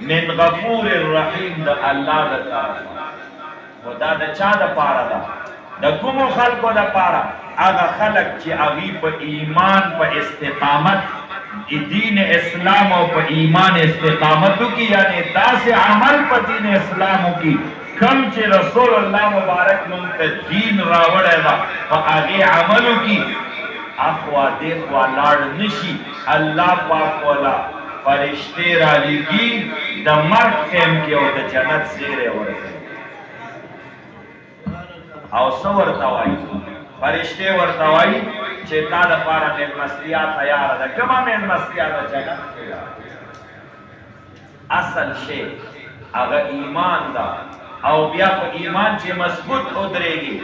من غفور الرحیم د الله د طرف خدا د چا د پاره ده د کوم خلکو د پاره هغه خلک چې هغه په ایمان په استقامت دین اسلام او په ایمان استقامتو کی یعنی داسې عمل په دین اسلامو کی کم چې رسول الله مبارک مونږ ته دین راوړی دا په هغه عملو کی اخوا دیخوا لاړ نشي الله پاک ولا فرشتے را لگی دا مرد خیم کی او دا جنت زیرے ورکن او سو ورطوائی فرشتے ورطوائی چه تا دا پارا ملمستیا تیار دا کما ملمستیا دا جنت تیار اصل شے اگر ایمان دا او بیا پا ایمان چه مضبوط ادرے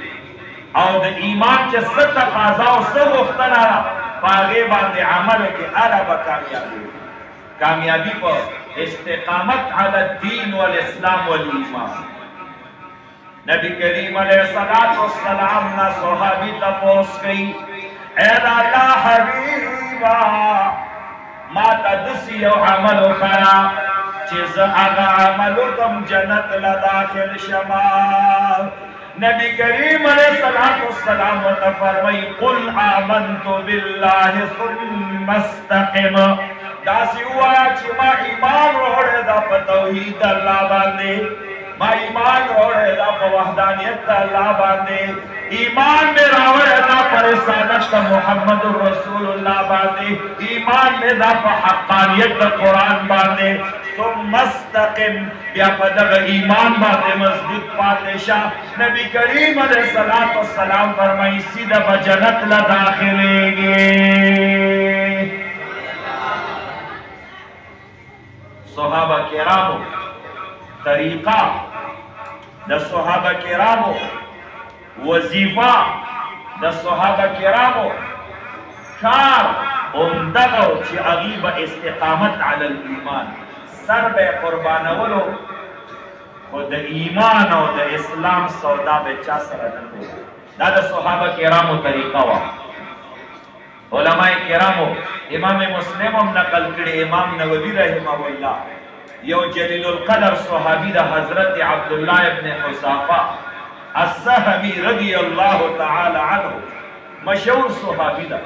او دا ایمان چه ست تقاضا و سب اختنا پاگے باندے عمل کے عرب کامیابی کامیابی پر استقامت علی الدین والاسلام والایمان نبی کریم علیہ السلام نا صحابی تپوس گئی اے اللہ حبیبا ما تدسی و عمل خیا چیز اگا عملو کم جنت لداخل شمال نبی کریم علیہ السلام فرمائی قل آمنت باللہ ثم استقم داسی ہوا چی ما ایمان روڑے دا پا توحید اللہ باندے ما ایمان روڑے دا پا وحدانیت اللہ باندے ایمان میں روڑے دا پا رسالت دا محمد رسول اللہ باندے ایمان میں دا پا حقانیت دا قرآن باندے ثم مستقم بیا پا دا ایمان باندے مضبوط پاتے شاہ نبی کریم علیہ السلام فرمائی سیدہ با جنت لداخلے گے صحابہ کرامو طریقہ دا صحابہ کرامو وظیفہ دا صحابہ کرامو کار امدغو چی اغیب استقامت علی الایمان سر بے قربانولو و دا ایمان و دا اسلام سودا بے چا سردن دا صحابہ کرامو طریقہ وا علماء کرامو امام مسلم ہم نقل کرے امام نووی رحمہ اللہ یو جلیل القدر صحابی دا حضرت عبداللہ ابن حذافہ السہمی رضی اللہ تعالی عنہ مشہور صحابی دا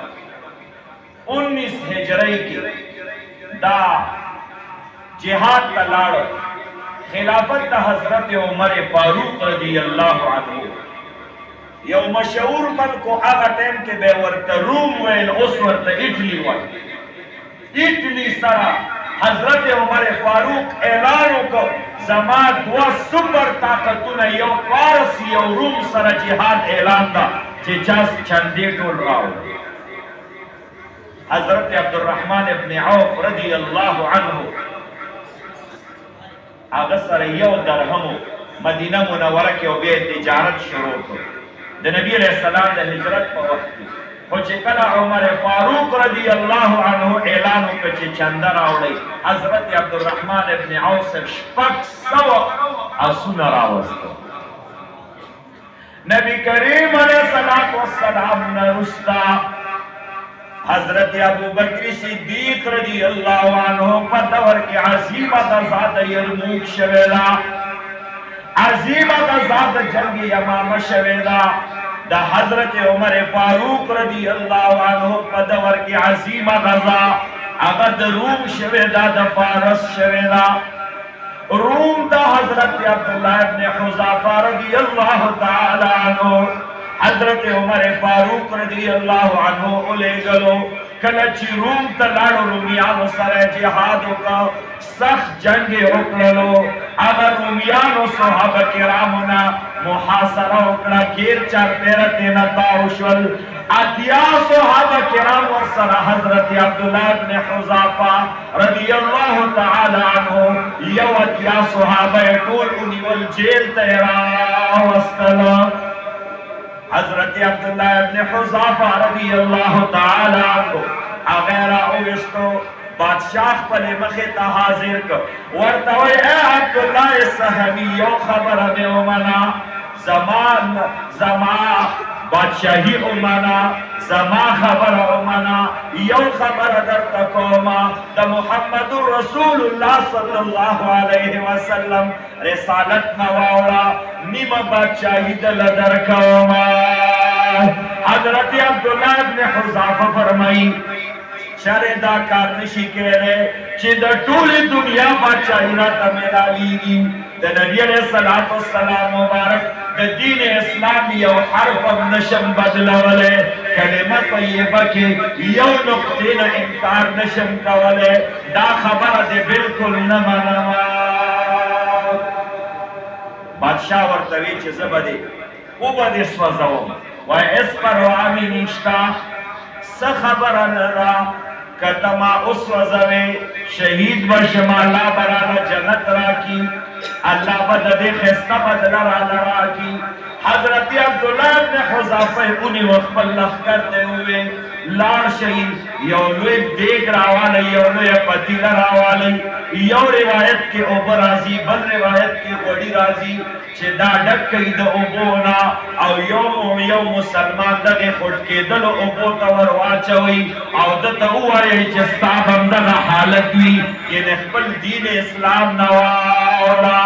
19 ہجری کی دا جہاد کا لاڑ خلافت دا حضرت عمر فاروق رضی اللہ عنہ یو مشہور ملک کو آگا ٹیم کے بے ورطا روم ویل اس ورطا اٹلی ویل اٹلی سرا حضرت عمر فاروق اعلانو کو زمان دوا سپر طاقتون یو فارس یو روم سرا جہاد اعلان دا چی چاس چندے ٹول راو حضرت عبد الرحمن ابن عوف رضی اللہ عنہ آگا سر یو درہمو مدینہ منورہ کے بے تجارت شروع کو دا نبی علیہ السلام دا ہجرت پا وقت کی خوچے کلا عمر فاروق رضی اللہ عنہ اعلانو کچے چندر آوڑی حضرت عبد الرحمن ابن عوف شپک سوا اسونا راوستو نبی کریم علیہ السلام نرستا حضرت ابو بکر صدیق رضی اللہ عنہ پتور کی عظیمت ذات یرموک شویلا عظیمت ذات جنگ یمام شویلا دا حضرت عمر فاروق رضی اللہ عنہ پدور کی عظیمت ذات اگر روم شویلا دا فارس شویلا روم دا حضرت عبداللہ ابن حذافہ رضی اللہ تعالی عنہ حضرت عمر فاروق رضی اللہ عنہ علیہ گلو کلچی روم تلاڑو رومیانو سر جہادو کا سخت جنگ اکڑلو اگر رومیانو صحابہ کرامونا محاصرہ اکڑا گیر چار پیرتینا تاوشول اتیا صحابہ کرام سر حضرت عبداللہ ابن حذافہ رضی اللہ تعالی عنہ یو اتیا صحابہ طول انہی والجیل تیرا وستلا حضرت عبداللہ ابن حذافہ رضی اللہ تعالی عنہ اغیرہ اوستو بادشاہ پلے مخیطہ حاضر کو ورطوئی اے عبداللہ السہمی یو خبر میں امنا زمان بادشاہی امانا زما خبر امانا یو خبر در تکوما دا محمد رسول اللہ صلی اللہ علیہ وسلم رسالت نواوڑا نیم بادشاہی دل در کوما حضرت عبداللہ ابن حذافہ فرمائی شرع دا کار نشی کہلے چی دا طول دنیا بادشاہی را تمیلالیگی دا نبی علیہ السلام مبارک دا دین اسلام یو حرفم نشم بدلولے کلمہ طیبہ کی یو نقطین انکار نشم کولے دا خبر دے بالکل نمانما بادشاہ ورطوی چی زبدے او بدے سوزاؤں وی اس پر وامی نشتا سخبر نرا کتما اس وزوے شہید بشما اللہ برانا جنت راکی اللہ بدد خستہ بدل راکی حضرت عبداللہ ابن حذافہ انہی وقت اللہ کرتے ہوئے لار شہید یولوی دیگ راوالی یولوی پتیل راوالی یو روایت کے اوپر راضی بل روایت کے غڑی راضی چه دا ڈک کئی دا اوبونا او یو مسلمان دغی خود کے دل اوبو تور واچوئی او دتا اوائی چستابم دغا حالت وی کہ نخبل دین اسلام نواولا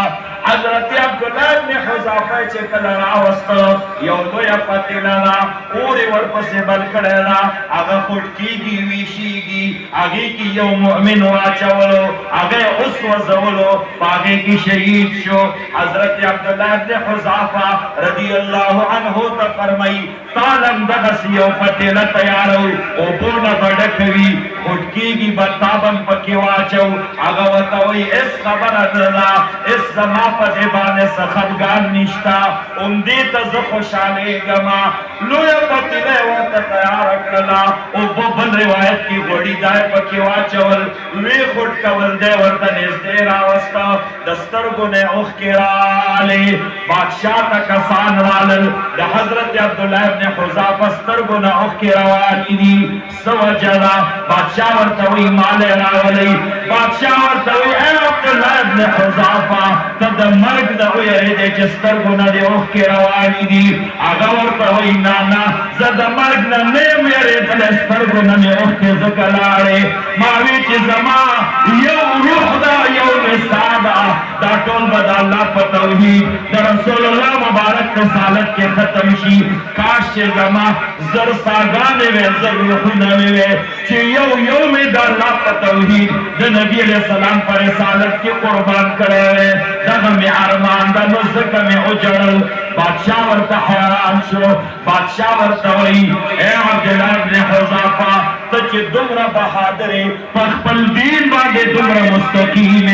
حضرت عبداللہ ابن حذافہ چه کل راوستا یو لویا پتیلانا اوری ورپس بل کڑیلا اگا خود کی گی ویشی گی آگے کی یو مؤمن واچولو آگے اس وزولو باگے کی شہید شو حضرت عبداللہ ابن حذافہ رضی اللہ عنہ تا فرمائی تالم دغس یو پتیلا تیارو او بونا بڑکوی خود کی گی بطابم پکی واچو آگا وطاوی اس خبر ادنا اس زمان پا زبان سخبگان نشتا اندیتا زخوشانے گما لویا پتیلے ورطا تیار اکرلا او ببن روایت کی گوڑی دائے پکی واچول وی خود کول دے ورطا نزدے راوستا دسترگو نے اخ کرالے بادشاہ تا کسان رالل دا حضرت عبداللہ ابن حذافہ سترگو نے اخ کرالی دی سوجلا بادشاہ ورطوی مالے راولی بادشاہ ورطوی اے عبداللہ ابن حذافہ تب دا مرگ دا ہوئی رہے چسترگو نا دے اوخ کے روانی دی آگا ورطا ہوئی نانا زد مرگ نا نیم میرے دل استرگو نا دے اوخ کے زکلارے ماوی چی زمان یو روح دا یو نسادا دا ٹول بدا اللہ پتوحید دا رسول اللہ مبارک رسالت کے ختم شی کاش چی زمان زر ساگانے وے زر روحونے وے چی یو میں دا اللہ پتوحید دا نبی علیہ السلام پر رسالت کی قربان کرے وے دغه می ارمان د نزدکه می اجړل بادشاہ ورته حیران شو بادشاہ ورته وی اے عبداللہ ابن حذافہ ته چې دومره بهادر په خپل دین باندې دومره مستقیم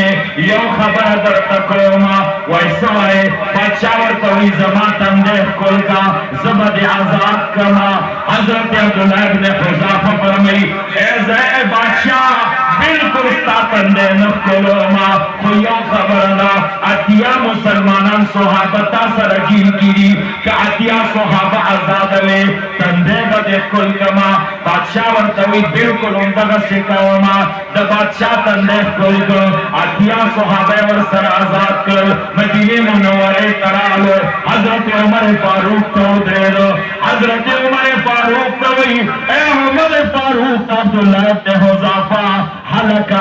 یو خبره درته کوم وای څه وایې بادشاہ ورته وی زما تندی ښکل کا زه به دې آزاد کړمه حضرت عبداللہ ابن حذافہ فرمایي اے زه بادشاہ بالکل ستا تندی نه ښکلومه خو یو خبره ده اتیا مسلمانان صحابه تا سره جیل کیږي که اتیا صحابه آزادوي تندی به دې ښکل کړمه بادشاہ ورته وی بالکل همدغسې کومه د بادشاہ تندی ښکل کړ اتیا صحابه ورسره آزاد کړل مدینې منورې ته راغلو حضرت عمر فاروق ته ودرېدو حضرت عمر فاروق ته وی اے عمر فاروق عبداللہ ابن حذافہ حلقہ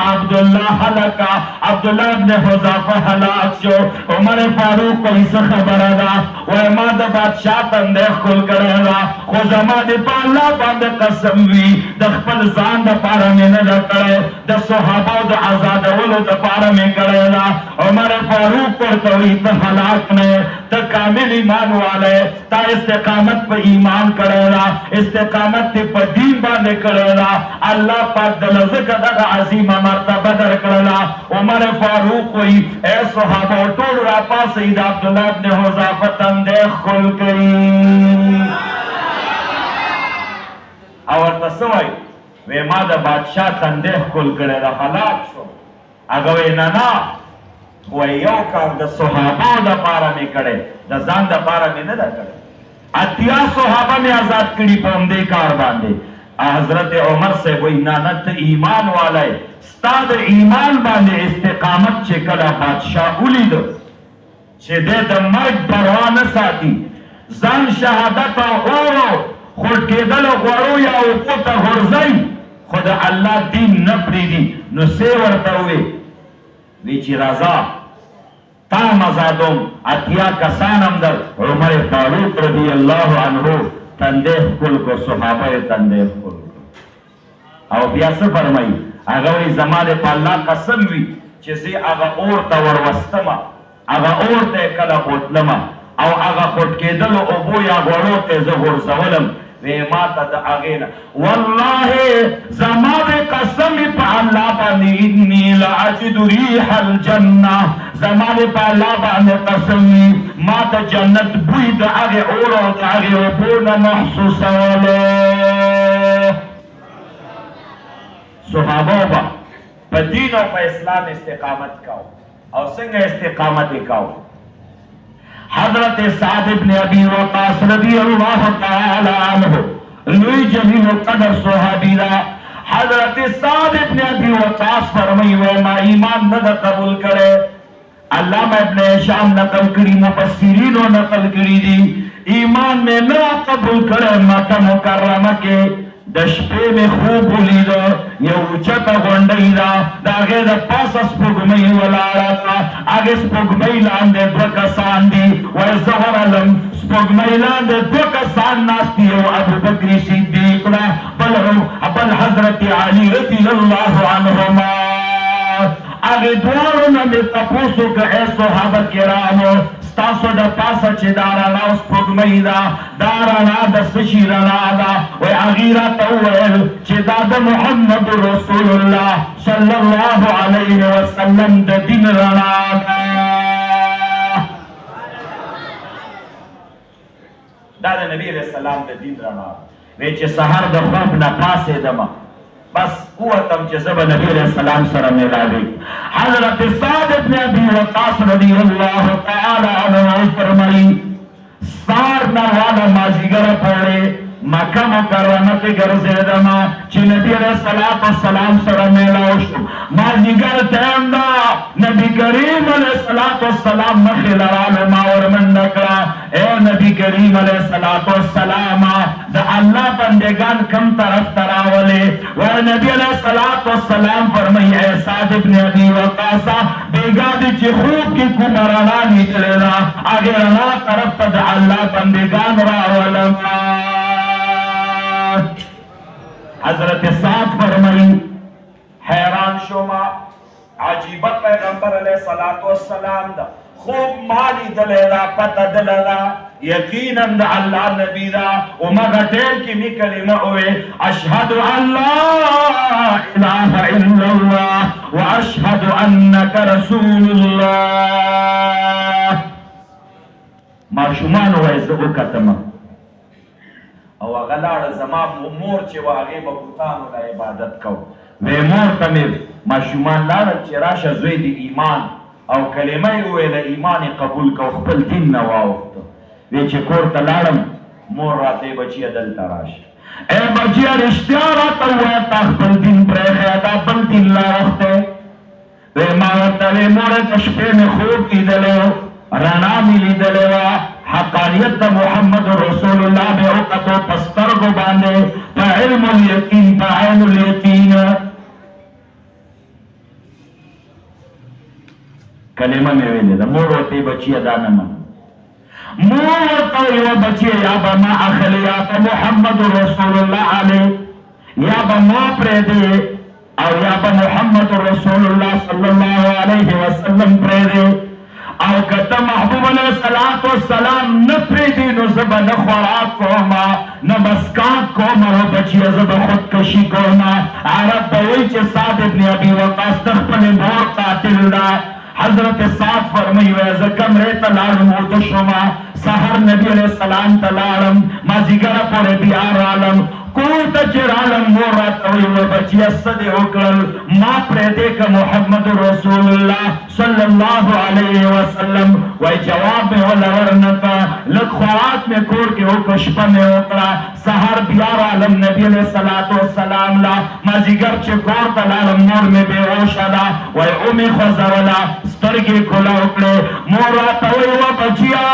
عبداللہ ابن حذافہ ہلاک شو عمر فاروق کو اس خبر دا وہ ما دا بادشاہ تندے کھل کرے خو زما دے پا اللہ باندے قسم وی دا خپل زان دا پارا میں نہ کرے دا صحابہ دا آزاد ولو دا پارا میں کرے عمر فاروق پر توی تا ہلاک نے تا کامل ایمان والے تا استقامت پہ ایمان کرے استقامت پہ دین باندے کرے اللہ پاک دلزک دا عظیم مرتبہ در کرلا عمر فاروق کوئی اے صحابہ ٹول راپا سید عبداللہ ابن حذافہ تندے کھل گئی اور تسوائی وی ما دا بادشاہ تندے کھل کرے دا حلاک شو اگوی نانا وی یو کار دا صحابہ دا پارا میں کڑے دا زان دا پارا میں ندا کڑے اتیا صحابہ میں آزاد کڑی پوندے کار باندے حضرت عمر سے وہی نانت ایمان والا ہے ستاد ایمان باندے استقامت چے کلا بادشاہ اولی دو چے دے دا مرگ پروان ساتی ځان شهادت اورو خود کېدل غواړو یا اوبو ته غورځئ خو د الله دین نه پرېږدي نو څه ورته ووې وی چې راځه تا مزادم اتیا کسان هم در عمر فاروق رضی الله عنه تندې ښکل کو صحابه یې تندې ښکل او بیا څه فرمایي هغه وایي زما د په الله قسم وي چې زه هغه اور ته وروستمه هغه اور ته یې کله بوتلمه او هغه خود کېدلو اوبو یا غوړو ته زه غورځولم وی ما ته د هغې نه والله زما د قسم په الله باندې انی لاجد ریح الجنه زما د په الله باندې قسم وي ما ته جنت بوی د هغې اور او د هغې اوبو نه محسوسولی صحابه به په دین او په اسلام استقامت کاو او څنګه استقامت یې کاو حضرت سعد ابن ابی وقاص رضی اللہ تعالی عنہ لوی جلیل القدر صحابی دا حضرت سعد ابن ابی وقاص فرمائی ہوئے ما ایمان نہ قبول کرے علامہ ابن شام نقل کری مفسرین و نقل کری دی ایمان میں نہ قبول کرے مکہ مکرمہ کے د شپې مې خوب ولیده یو اوچته غونډۍ ده د هغې د پاسه سپوږمۍ ولاړه ده هغې سپوږمۍ لاندې دوه کسان دي وایي زه ورغلم سپوږمۍ لاندې دوه کسان ناست دي یو ابوبکر صدیق ده بل حضرت علي رضی الله عنهما هغې دواړو نه مې تپوس وکړ ای صحابه کرامو ستاسو د پاسه چې دا رڼا او سپوږمۍ ده دا رڼا د څه شي رڼا ده وایي هغې راته وویل چې دا د محمد رسول الله صلی الله علیه وسلم د دین رڼا ده دا د نبی علیه السلام د دین رڼا ده وایي چې سهار د خوب نه پاڅېدمه بس قوتم چې زه به نبی علیہ السلام سره میلاوي حضرت سعد ابن ابی وقاص رضی اللہ تعالی عنہ فرمائی سار نه والا مازیګر پورې مکه مکرمه کې ګرځېدم چې نبی علیہ السلام سره میلاو شو مازیګر ټایم دا نبی کریم علیہ السلام مخې لرالو ما ورمنډه کړه اے نبی کریم علیہ السلام د الله بندگان کم طرف ته راولې وایي نبی علیہ السلام فرمایي اے سعد ابن ابی وقاص بېګا دې چې خوب کې کومه رڼا لیدلې ده هغې رڼا طرف ته د الله بندگان راولم حضرت سعد فرمائی حیران شوما عجیبت پیغمبر علیہ السلام دا خوب مالی دلیلا پتا دلیلا یقینا دا اللہ نبی دا ومغا ٹیم کی می کلمہ ہوئے اشہد ان لا الہ الا اللہ واشہد انک رسول اللہ ماشومان ہوئے زبو کتما او هغه لاړه زما مور چې وه هغې به بوتانو له عبادت کو وی مور ته مې ماشومان لاړل چې راشه زوی د ایمان او کلمه یې وویله ایمان یې قبول کو خپل دین نه واوښته وی چې کور ته لاړم مور راته یې بچیه دلته راشه ای بچیه رښتیا راته ووایه تا خپل دین پرېښی دا بل دین لا وختی وی ما ورته وی موره په شپې مې خوب لیدلی و رڼا مې لیدلی وه حقانیت دا محمد رسول اللہ بے اوقتو پسترگو باندے پا علم الیقین پا عین الیقین کلمہ میں ویلے دا مور ہوتے بچی ادانا من مور ہوتا یو بچی یا با ما اخلی یا با محمد رسول اللہ علیہ یا با ما پریدے او یا با محمد رسول اللہ صلی اللہ علیہ وسلم پریدے او کته محبوب علیہ السلام نه پریدي نو زه به نه خوراک کومه نه مسکاک کومه او بچیه زه به خودکشي کومه عرب به وایي چې سعد ابن ابي وقاص د خپلې مور قاتل ده حضرت سعد فرمایي وایي زه کمرې ته لاړم وده شومه سحر نبي علیہ السلام ته لاړم مازدیګره پورې بیا رالم کور ته چې رالم مور راته وایي وایي بچیه څه دې وکړل ما پرېږدې که محمد رسول الله صلی الله علیه وسلم وایي جواب مې وله ورنکړه لږ خوراک مې کور کې وکړه شپه مې وکړه سهار بیا رالم نبي علیه السلام له مازدیګر چې کور ته لاړم مور مې بېهوشه ده وایي ومې خوځوله سترګې سترګې کولا وکړې. مور راته وایي و بچیا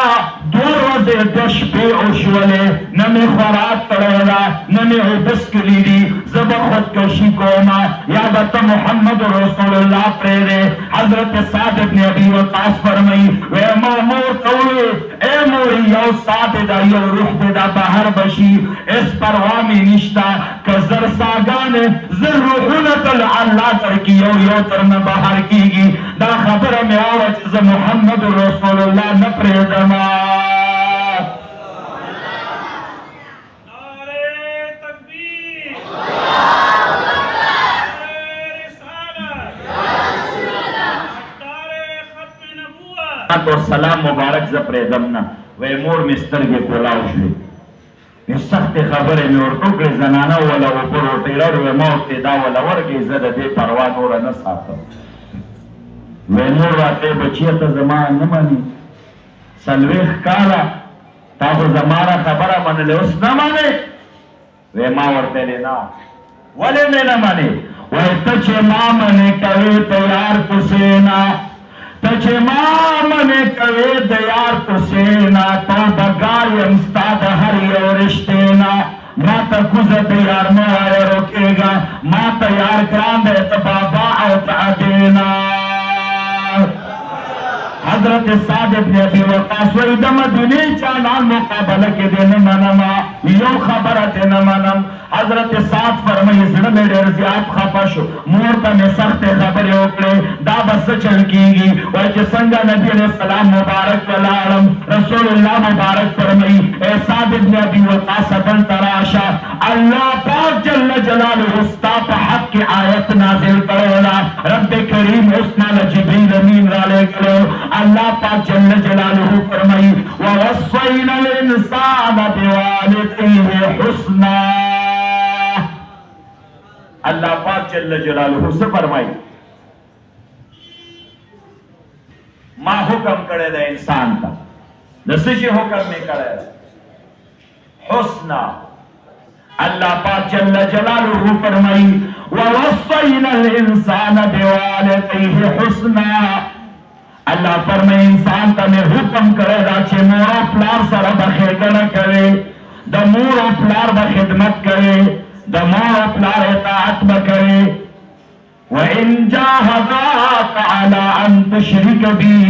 2 ورځې 2 شپې وشولې، نه مې خوراک کړی ده نه مې اوبه څښلي دي، زه به خودکشي کوم، یا به ته محمد رسول الله پرېږدې. حضرت سعد بن ابي وقاص فرمایي وایي ما مور ته وویل ای مور یو ساعت ده یو روح دې دا بهر بشي هېڅ پروا مې نشته، که زر ساګانې زر روحونه ته له الله درکړي یو یو تر نه بهر کېږي. دا خبره مې واوره چې زه محمد رسول الله نه پرېږدم. اور سلام مبارک ز پرېږدم نه. وایي مور مې سترګې کولاو شوې، سختې خبرې مې ورته وکړې، زنانه وله اوبه روټېلر وایي ما ورته دا وله ورکړې، زه د دې پروا نوره نه ساتم. وایي مور راته بچیه ته زما نه منې 40 کاله تا خو زما را خبره منلې اوس نه منې؟ وایي ما ورته ویلې نه. ولې مې نه منې؟ وایي ته چې ما منې کوې ته یار پسې نه، ته چې ما منې کوې د یار پسې نه، توبهګار یم ستا د هر یو رشتې نه. ما ته کوزه د یار مه وایه روکېږه، ما ته یار ګران دی ته بابا او ته ادې نه. حضرت سعد بن ابي وقاص وایي د مدینې جانان مقابله کې دې نه منم، یو خبره دې نه منم. حضرت سعد فرمایي زړه مې ډېر زیات خفه شو، مور ته مې سختې خبرې وکړې، دا به څه چل کېږي؟ وایي چې څنګه نبي علیه السلام مبارک ته لاړم، رسول الله مبارک فرمایي ای سعد بن ابي وقاص دلته راشه، الله پاک جل جلاله ستا په حق کې آیت نازل کړی ده. رب کریم اوس ماله جبریل امین رالیږلی، اللہ پاک جل جلالہ فرمائی وَوَصَّيْنَا الْإِنسَانَ بِوَالِدَيْهِ حُسْنًا. اللہ پاک جل جلالہ سے فرمائی ما حکم کرے دا انسان تا نسیشی حکم میں کرے دا حسنًا. اللہ پاک جل جلالہ فرمائی وَوَصَّيْنَا الْإِنسَانَ بِوَالِدَيْهِ حُسْنًا. اللہ فرمائے انسان تا میں حکم کرے دا چھے مور و پلار سر بخیدنہ کرے، دا مور و پلار بخدمت کرے، دا مور و پلار اطاعت بکرے. وَإِن جَاهَدَاكَ عَلَىٰ أَن تُشْرِكَ بِي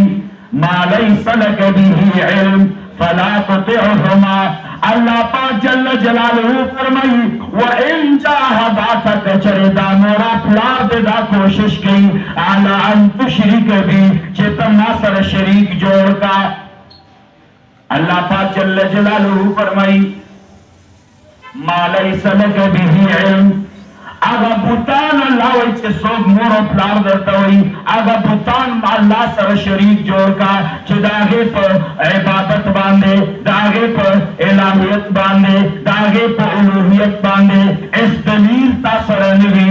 مَا لَيْسَ لَكَ بِهِ عِلْمٌ فَلَا تُطِعْهُمَا. اللہ پاک جل جلالہ فرمائی وَإِن جَاهَدَاكَ کچرے دا مورا پلار دے دا کوشش کی عَلَىٰ أَن تُشْرِكَ بِي چیتا ما سر شریک جوڑ کا. اللہ پاک جل جلالہ فرمائی مَا لَيْسَ لَكَ بِهِ عِلْمٌ. اگا بوتان اللہ وی چه سوگ مور و پلار درتا ہوئی اگا بوتان اللہ سر شریک جوڑ کا چه داغے پر عبادت باندے، داغے پر الہیت باندے، داغے پر الوہیت باندے اس دلیل تا سرنوی.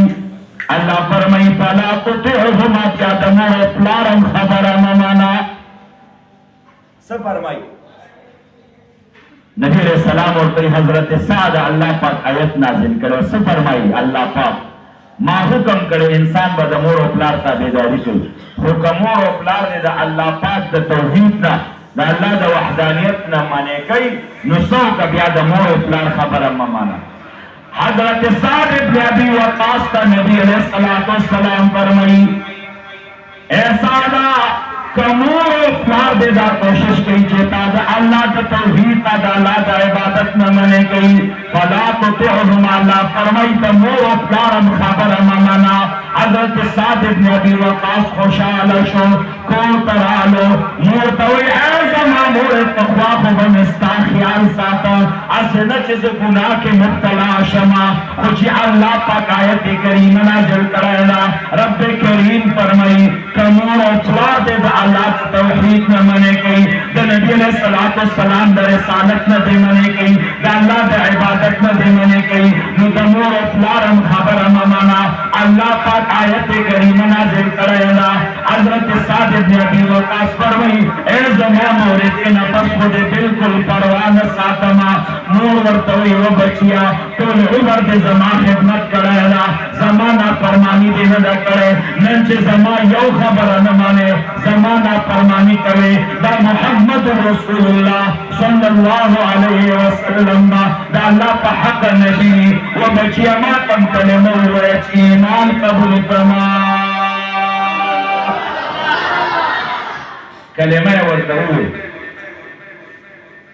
اللہ فرمائی فلا تطعهما کیا دمور و پلارم خبر ممانا. سب فرمائی نبی علیہ السلام اور پری حضرت سعد اللہ پاک آیت نازل کرے اور سے فرمائی اللہ پاک ما حکم کرے انسان با دا مور و پلار تا بیداری کر حکم مور و پلار دے دا اللہ پاک دا توحید نا دا اللہ دا وحدانیت نا مانے کئی نسو کا بیا دا مور و پلار خبر ممانا. حضرت سعد ابن ابی وقاص تا نبی علیہ السلام فرمائی اے سعدہ کمور و پلار دے دا کوشش کی چیتا دا اللہ دا توحید تا دا اللہ دا عبادت نہ منے گئی فلا تطعهما. اللہ فرمائی تا مور و پلارم خبر ممانا. حضرت سعد ابن ابی وقاص خوشحال شو کون ترالو مور توی ایسا مامور اتخواف بمستا خیال ساتا اسنا چیز گناہ کے مبتلا شما خوچی اللہ پاک آیت کریم نازل کرائنا. رب کریم فرمائی کمور و پلار دے دا اللہ توحید نہ منے گئی، دا نبی علیہ السلام دا رسالت نہ دے منے گئی، دا اللہ دا عبادت نہ دے منے گئی. نو دا مور و پلارم خبر ممانا. اللہ پاک آیت کریم نازل کرائنا. حضرت سعد ابن ابی وقاص فرمائی اے زمان موردین پس خودے بالکل پروان ساتما. مور ورطوئی و بچیا تول عمر دے زمان خدمت کرائنا، زمانہ فرمانی دے ندا کرے ننچے زمان یو خبر نمانے، زمان نافرمانی کرے دا محمد رسول اللہ صلی اللہ علیہ وسلم دا اللہ پا حق نبی و بچی اما کم کلمہ ویچ ایمان قبول فرما کلمہ ورطوئے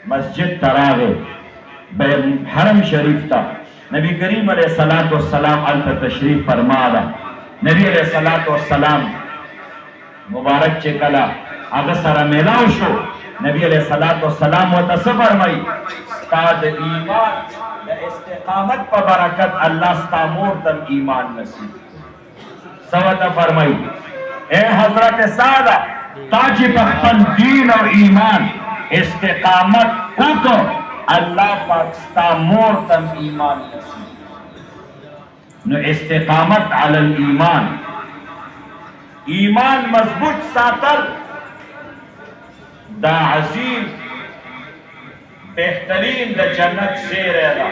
مسجد تراغے حرم شریف تا نبی کریم علیہ السلام علت تشریف فرمادا نبی علیہ السلام مبارک چکلا اگر سر میلاو شو نبی علیہ السلام و تصفر مئی استاد ایمان دا استقامت پا برکت اللہ ستامور تم ایمان نصیب سوتا فرمائی اے حضرت سادہ تاجی پخپل دین اور ایمان استقامت اوکو اللہ پاکستامور تم ایمان نصیب نو استقامت علی الایمان ایمان مضبوط ساتل دا عظیم بہترین دا جنت زیر دا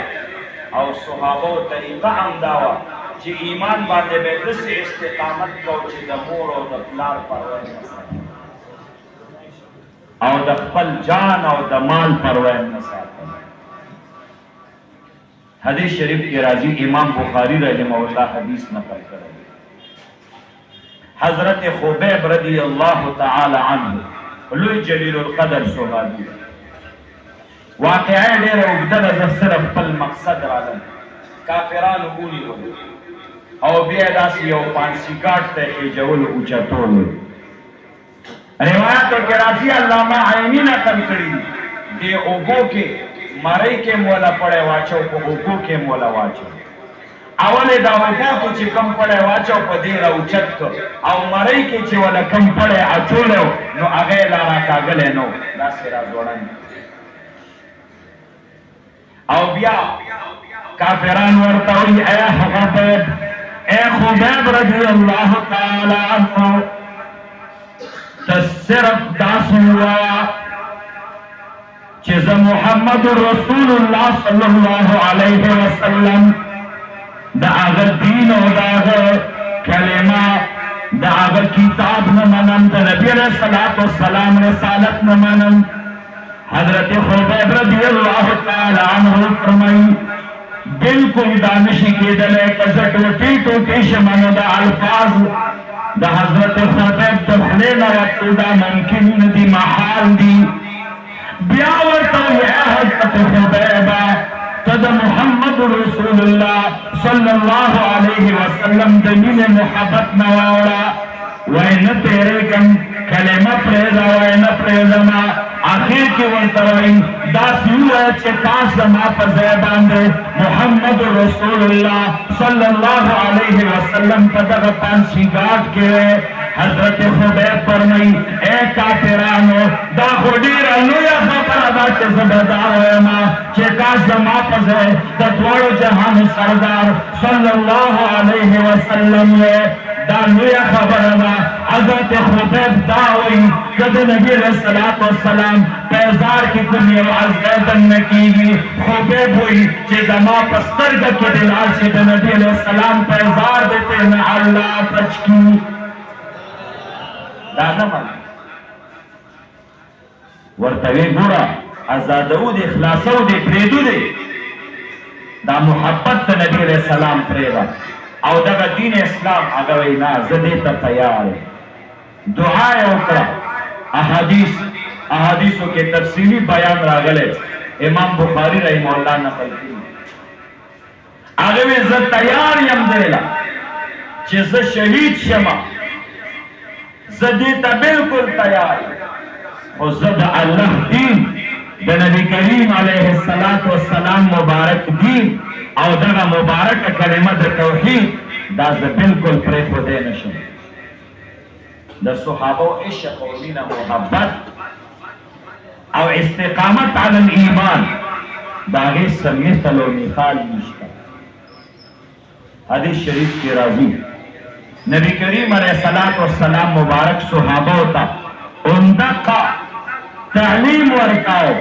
او صحابو طریقہ ہم داوا چی ایمان باندے بے دس استقامت کو چی دا مور او دا پلار پروین نسات او دا خپل جان او دا مال پروین نسات حدیث شریف کی راضی امام بخاری رحمہ اللہ حدیث نقل کرے حضرت خبیب رضی اللہ تعالی عنہ لوی جلیل القدر صحابی واقعی دیر اگدر از صرف پل مقصد رالن کافران بولی ہوئی او بیداسی او پانسی کاٹ تحقی جول اوچا تولو روایت کے راضی علامہ عینی نقل کری دی اوگو کے مرائی کے مولا پڑے واچو پا اوگو کے مولا واچو اول دا اوگو کی چی کم پڑے واچو پا دیر اوچت کر او مرائی کی چی والا کم پڑے اچولو نو اغیر لارا کاگلے نو دا سیرا دوڑن او بیا کافران ورطوی اے خبیب رضی اللہ تعالی عنہ تصرف داسوا چیز محمد رسول اللہ صلی اللہ علیہ وسلم دا آغا دین و دا آغا کلمہ دا آغا کتاب نمانم دا نبی علیہ السلام رسالت نمانم حضرت خبیب رضی اللہ تعالی عنہ فرمائی بالکل دانشی کی دلے کزٹ و ٹیٹو شمانو دا الفاظ دا حضرت خبیب دخلینا وقت دا ممکن دی محال دی بیاورتا یا حضرت خبیبہ تد محمد رسول اللہ صلی اللہ علیہ وسلم دمین محبت نواورا وین تیرے کم کلمہ پریزا وین پریزما آخر کی ورطوائن دا سیو ہے چکاس دما پزیبان دے محمد رسول اللہ صلی اللہ علیہ وسلم پدغ پانسی گاٹ کے حضرت خبیب فرمائی اے کافرانو دا خودیر انویا خبر دا چه زبردار ویما چکاس دما پزے دا دوارو جہان سردار صلی اللہ علیہ وسلم دا نویا خبر دا حضرت خبیب داوئی کد نبی علیہ السلام پیزار کی کنی و عزیدن نکیگی خبیب ہوئی چی زما پسترگا کی دلال سے دا نبی علیہ السلام پیزار دیتے نا اللہ پچکی دا نمان ورطوی گورا ازادو دے اخلاصو دے پریدو دے دا محبت دا نبی علیہ السلام پریدا او دا دین اسلام اگوینا زدیتا تیار دعائے اکرا احادیثوں کے تفصیلی بیان راگلے امام بخاری رحمہ اللہ نقل کی اگوی زد تیار یم دیلا چیز شہید شما زدیتا بالکل تیار و زد اللہ دین دا نبی کریم علیہ السلام مبارک دین او دا مبارک کلمہ دا توحید دا بالکل پریخو دے نشن دا صحابہ عشق و دین محبت او استقامت علی الایمان دا غیس مثل و مثال نشتا حدیث شریف کی راضی نبی کریم علیہ السلام مبارک صحابہ ہوتا اندقا تعلیم ورکاؤ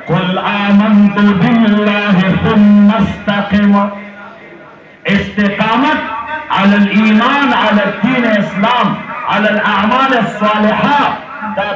قل آمنت باللہ ثم استقم استقامت على الإيمان على الدين الإسلام على الأعمال الصالحة دا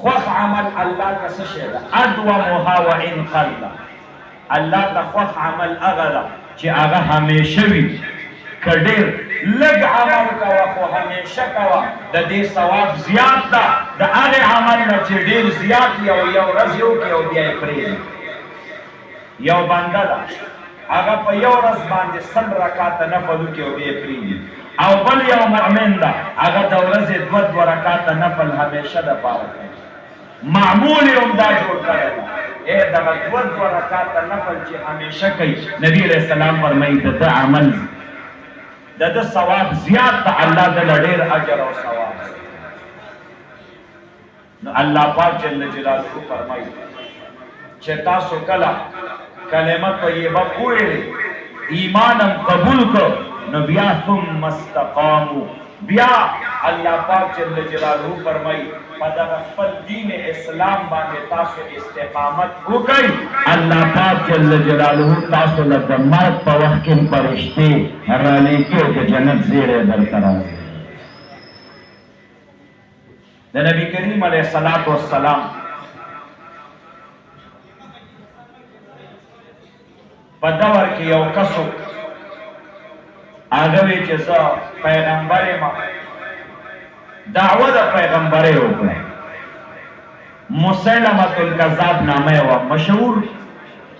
خوخ عمل الله کا سشیده ادومها و ان قل الله کا خوخ عمل اغلا چې هغه همیشه وي کډیر لږ عمل کوه خو همیشه کوه د دې ثواب زیات ده د هغې عمل نه چې ډیر زیات یو ورځ یو کې او بیا یې پرېږدي یو بنده ده هغه په یو ورځ باندې 100 رکعاته نفل وکړي او بیا یې پرېږدي او بل یو مؤمن ده هغه د ورځې 2 رکعاته نفل همیشه دپاره کوي معمول هم دا جوړ کړی ده دغه 2 رکعاته نفل چې همیشه کوي نبی علیہ السلام فرمایي د ده عمل د ده ثواب زیات ده الله دله ډېر اجر او ثواب نو الله پاک جل جلاله فرمایي چې تاسو کله کلمه طیبه وویلې ایمانم قبول کړ نو بیا ثم استقاموا بیا الله پاک جل جلاله فرمایي په دغه خپل دین اسلام باندې تاسو استقامت وکړئ الله پاک جل جلاله تاسو له د مرګ په وخت کې فرشتې رالېږي او د جنت زیری درته راوړي د نبی کریم علیه الصلاة والسلام په دور کې یو کس هغه وی چې زه پیغمبر یم دعوه د پیغمبرۍ وکړه مسیلمة الکذاب نامه یې وه مشهور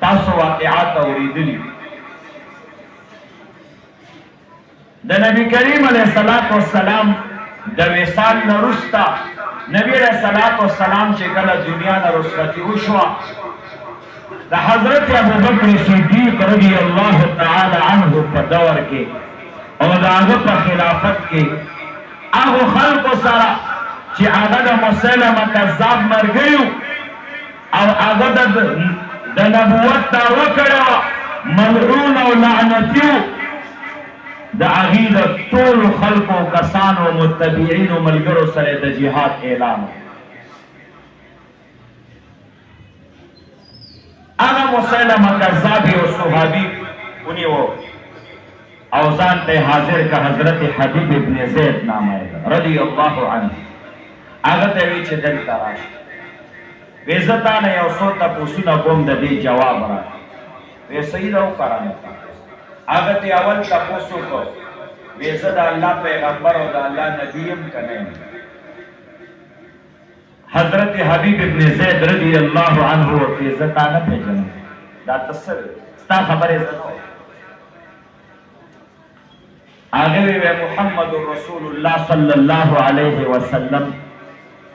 تاسو واقعات اورېدلي د نبی کریم علیه الصلاة والسلام د وصال نه وروسته نبی علیه الصلاة والسلام چې کله دنیا نه رخصتي وشوه د حضرت ابوبکر صدیق رضی الله تعالی عنه په دور کې او د هغه په خلافت کې هغو خلکو سره چې هغه د مسیلمه کذاب مرګی او هغه د نبوت دعوه کړې وه ملعون او لعنتي و د هغې د ټولو خلکو کسانو متبعینو ملګرو سره د جهاد اعلان هغه مسیلمه کذاب یو صحابي ونیو او ځان ته حاضر که حضرت حبیب ابن زید نامه رضی الله عنه هغه ته وی چې دلته راشه وی زه تا نه یو څو تپوسونه کوم د دې جواب راکړه وی صحیح ده وکړه هغه ته اول تپوس وکړو وی زه د الله پیغمبر او د الله نبی یم که نه یم حضرت حبیب ابن زید رضی الله عنه ورته زه تا نه پېژنم دا ته څه ستا خبرې زه نه آگے وی محمد رسول اللہ صلی اللہ علیہ وسلم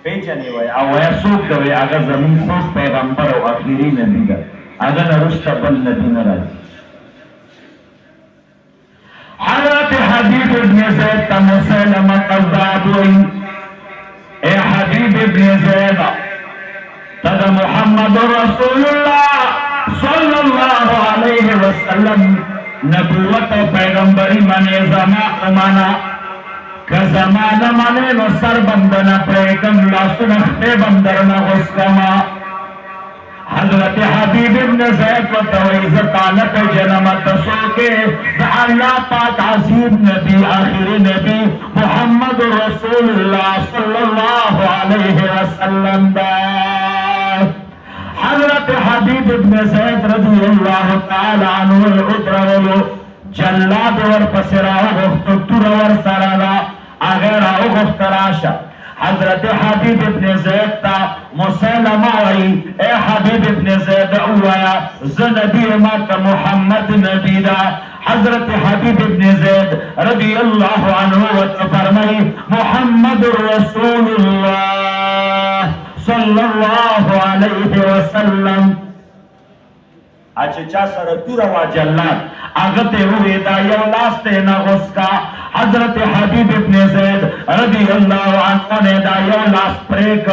پیجنی وی او وی سوک دوی آگا زمین خوف پیغمبر و آخری نبی دا آگا نرشت بل نبی نراج حضرت حبیب ابن زید تا مسلمہ قذاب وی اے حبیب ابن زید تا محمد رسول اللہ صلی اللہ علیہ وسلم نبوت و پیغمبری منے زمان مانا که زمان منے نو سر بندنا پریکم لاسو نختے بندرنا غسکما حضرت حبیب ابن زید و تویزتانت جنمت سوکے دا اللہ پاک عظیم نبی آخری نبی محمد رسول اللہ صلی اللہ علیہ وسلم دا حضرت حبیب ابن زید رضی اللہ تعالی عنہ ادرولو جلاد ور پسراو غفت تور ور سرالا اگر آو غفت راشا حضرت حبیب ابن زید تا مسلمہ وی اے حبیب ابن زید اویا زنبی مات محمد نبی دا حضرت حبیب ابن زید رضی اللہ عنہ فرمائی محمد رسول اللہ صلی اللہ علیہ وسلم اچھا چا سر تورا وا جلاد آگتے ہوئے دا یو لاستے نا غسکا حضرت حبیب ابن زید رضی اللہ عنہ نے دا یو لاس پریک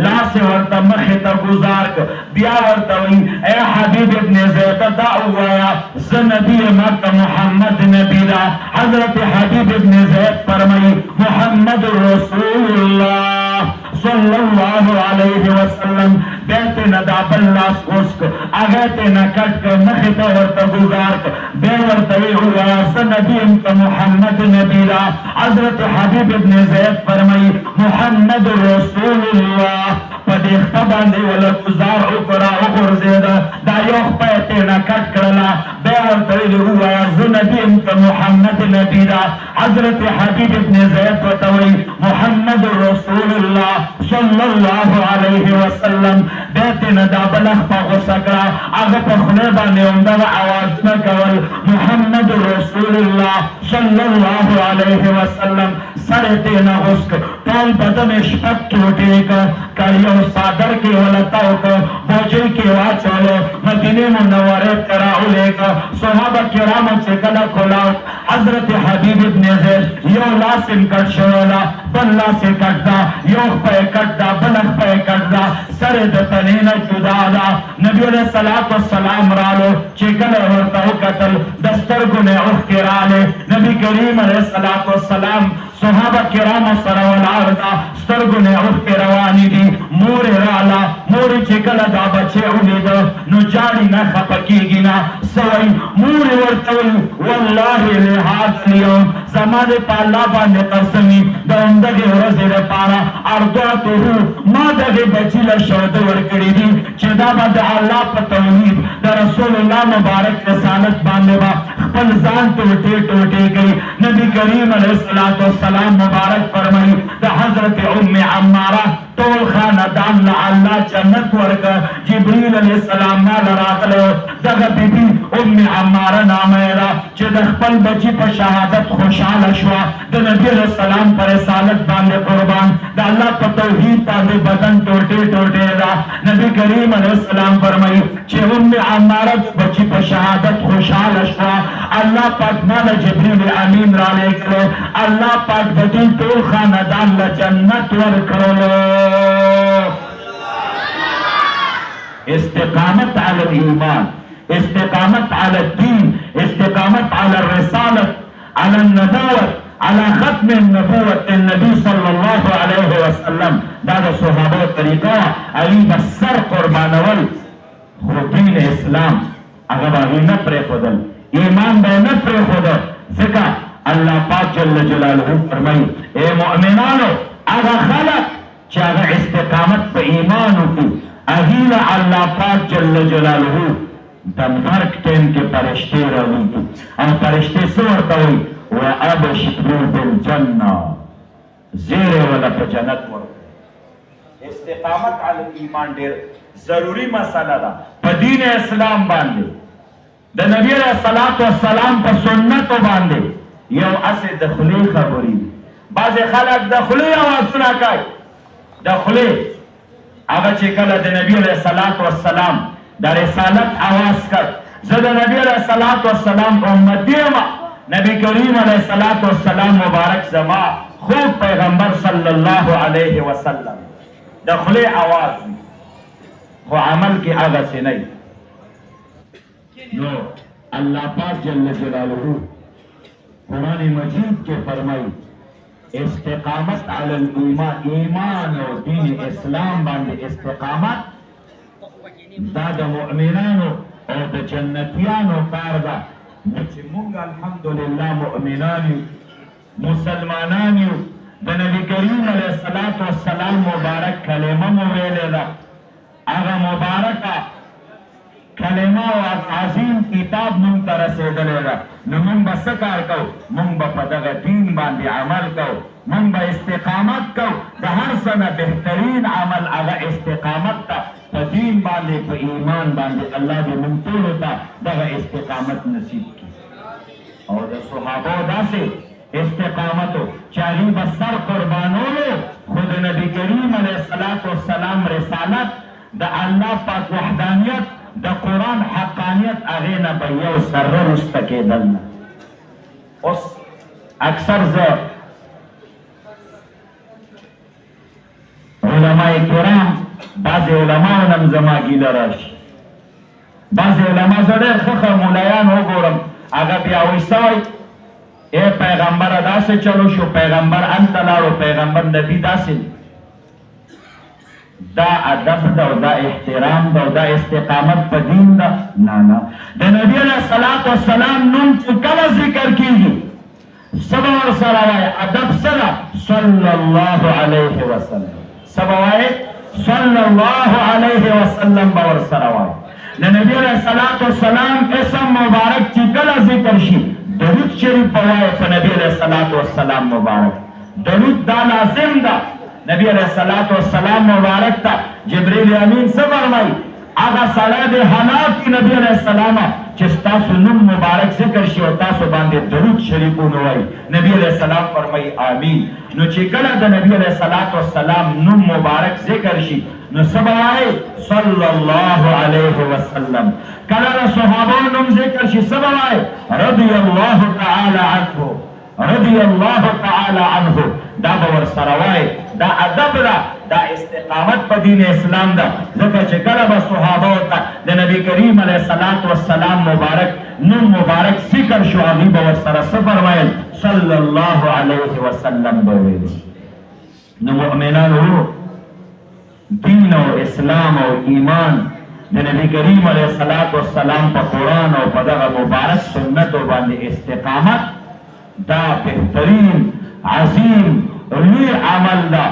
لاس ورطا مخیطا گزارک بیا ورطا وی اے حبیب ابن زید دا اوایا زنبی مات محمد نبی دا حضرت حبیب ابن زید فرمائی محمد رسول اللہ صلی اللہ علیہ وسلم بیتے ندا بلاس غسک آگیتے نکٹ کے نخیتا ورطا گزار بے ورطوی ہوا سنبیم کا محمد نبی را حضرت حبیب ابن زید فرمائی محمد رسول اللہ پدیختا باندے والا گزار اکرا اکر زیدہ دا یوخ پیتے نکٹ کرلا بے ورطوی ہوا سنبیم کا محمد نبی را حضرت حبیب ابن زید وطوی محمد رسول اللہ صلی اللہ علیہ وسلم بیتے ندا بلخ پا غسکرا آگا پا خلیبانی اندر آواز نکول محمد رسول اللہ صلی اللہ علیہ وسلم سر تینا غسک طول بدن شپک ٹوٹے کا یو صادر کی ولتاو کا بوجی کی واچولو مدینی منورے تراؤلے کا صحابہ کرام چکل کھلاو حضرت حبیب ابن زید یو لاسم کٹ شولا بلا سے کٹ دا یو پہ کٹ دا بلخ پہ کٹ دا سر دتنین جدا دا نبی علیہ السلام رالو چکل ورطاو قتل دستر گنے اخ کرالے نبی کریم علیہ السلام صحابہ کرام سرولار دا سترگنے اخ کے روانی دی مور رالا مور چکل دا بچے اولی دا نو جاڑی نا خپکی گینا سوئی مور ورطول واللہ لحاظ لیوم زمان پا اللہ باندے قسمی دا اندگی رزی پارا اردواتو ہو ما دگی بچی لشود ورکڑی دی چدا با دا اللہ پا توحید دا رسول اللہ مبارک رسالت باندے با خپل زان توٹے ٹوٹے گئی نبی کریم علیہ السلام مبارک فرمائی دا حضرت ام عمارہ طول خاندان لعلا جنت ورکا جبریل علیہ السلام مال راغلو دغا بی بی ام عمارہ نامیرہ چه دخپل بچی پا شہادت خوشحال شوا دا نبی علیہ السلام پر رسالت باندے قربان دا اللہ پا توحید باندے بدن ٹوٹے ٹوٹے دا نبی کریم علیہ السلام فرمائی چه ام عمارہ بچی پا شہادت خوشحال شوا اللہ پاک مال جبریل امین را لے کرو اللہ پاک بدی طول خاندان لجنت ورکرلو استقامت على الإيمان استقامت على الدين استقامت على الرسالة على النبوة على ختم النبوة النبي صلى الله عليه وسلم دا صحابة طريقة علی بسر قربان خو دین اسلام اگر آگی نپر خودل ایمان بے نپر خودل ذکا اللہ پاک جل جلالہ فرمائی اے مؤمنانو اگر خلق چاہا استقامت پہ ایمانو کی اہیل اللہ پاک جل جلالہ دمبرک ٹین کے پرشتے روی کی اور پرشتے سورتا ہوئی وَأَبْشِرُوا بِالْجَنَّةِ زیر والا پہ جنت ورکو استقامت علی ایمان دیر ضروری مسئلہ دا پہ دین اسلام باندے دا نبی علیہ السلام پہ سنتو باندے یو اس دخلی خبری بعض خلق دخلی آواز سنا کئی دخلی آگا چکل دا نبی علیہ السلام دا رسالت آواز کر زد نبی علیہ السلام امت دیما نبی کریم علیہ السلام مبارک زما خوب پیغمبر صلی اللہ علیہ وسلم دخلی آواز خو عمل کی آگا سے نہیں نو اللہ پاک جل جلالہ قرآن مجید کے فرمائی استقامت علی الایمان ایمان و دین اسلام باندے استقامت دا دا مؤمنانو اور دا جنتیانو کاردا چی مونگا الحمدللہ مؤمنانیو مسلمانانیو دا نبی کریم علیہ السلام مبارک کلمہ مویلے دا اگا مبارکہ کلمہ و عظیم کتاب منگ ترسے دلے دا نمونگ با سکار کو منگ با پدغ دین باندی عمل کو منگ با استقامت کو دا ہر سنہ بہترین عمل اگا استقامت تا پا دین باندی پا ایمان باندی اللہ دی منطول تا دغ استقامت نصیب کی اور دا صحابہ دا سے استقامتو چاہی بسر قربانولو خود نبی کریم علیہ السلام رسالت دا اللہ پاک وحدانیت دا قرآن حقانیت اغینا بیو سر رستکی دلنا اس اکثر علماء کرام بعض علماء نمزما گیل راش بعض علماء زدر خخر مولیان ہو گورم اگا بیاوی سائی اے پیغمبر دا سے چلو شو پیغمبر انت لارو پیغمبر نبی دا سے دا ادب دا او دا احترام دا او دا استقامت په دین دا نه د نبی علیہ الصلوۃ والسلام نوم چې کله ذکر کیږي سبا ور سره وای ادب سره صلی الله علیه وسلم سبا وای صلی الله علیه وسلم باور سره وای د نبی علیہ الصلوۃ والسلام اسم مبارک چې کله ذکر شي درود شریف وای په نبی علیہ الصلوۃ والسلام مبارک درود دا لازم ده نبی علیہ الصلوۃ والسلام مبارک تا جبرئیل امین سے فرمائی آغا صلاة حالات کی نبی علیہ السلام چستاسو نم مبارک ذکر شی و تاسو باندے درود شریفو نوائی نبی علیہ السلام فرمائی آمین نو چکلہ دا نبی علیہ السلام نم مبارک ذکر شی نو سب آئے صلی اللہ علیہ وسلم کلہ دا صحابہ نم ذکر شی سب آئے رضی اللہ تعالی عنہ رضی اللہ تعالی عنہ دا باور سروای دا ادب دا استقامت په دین اسلام دا ځکه چې کله به صحابه ته د نبی کریم علیه الصلاۃ والسلام مبارک نوم مبارک ذکر شو هغه باور سره فرمایل صلی الله علیه وسلم به ویل نو مؤمنانو دین او اسلام او ایمان د نبی کریم علیه الصلاۃ والسلام په قران او په دغه مبارک سنت باندې استقامت دا بهترین عظیم لوی عمل دا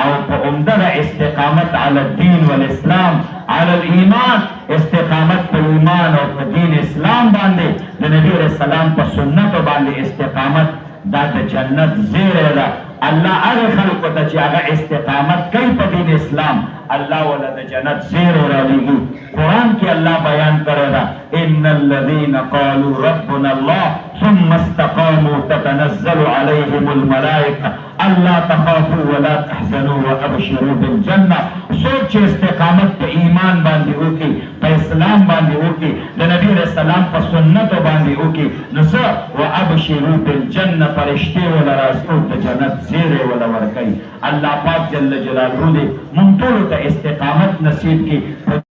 او په عمده استقامت علی الدین والاسلام علی الایمان استقامت په ایمان او په دین اسلام باندې د نبی علیہ السلام په سنت باندې استقامت دا د جنت زیره ده الله هغه خلق ته چې هغه استقامت کوي په دین اسلام الله ولا د جنت زیره را لګي قران کې الله بیان کړی دا ان الذين قالوا ربنا الله ثم استقاموا تتنزل عليهم الملائكه الا تخافوا ولا تحزنوا وابشروا بالجنه سوچ استقامت په ایمان باندې وکي په اسلام باندې وکي د نبی رسول الله په سنت باندې وکي نو سو وابشروا بالجنه فرشتي ولا رسول د جنت زیره ولا ورکي الله پاک جل جلاله دې مونږ ټول ته استقامت نصیب کړي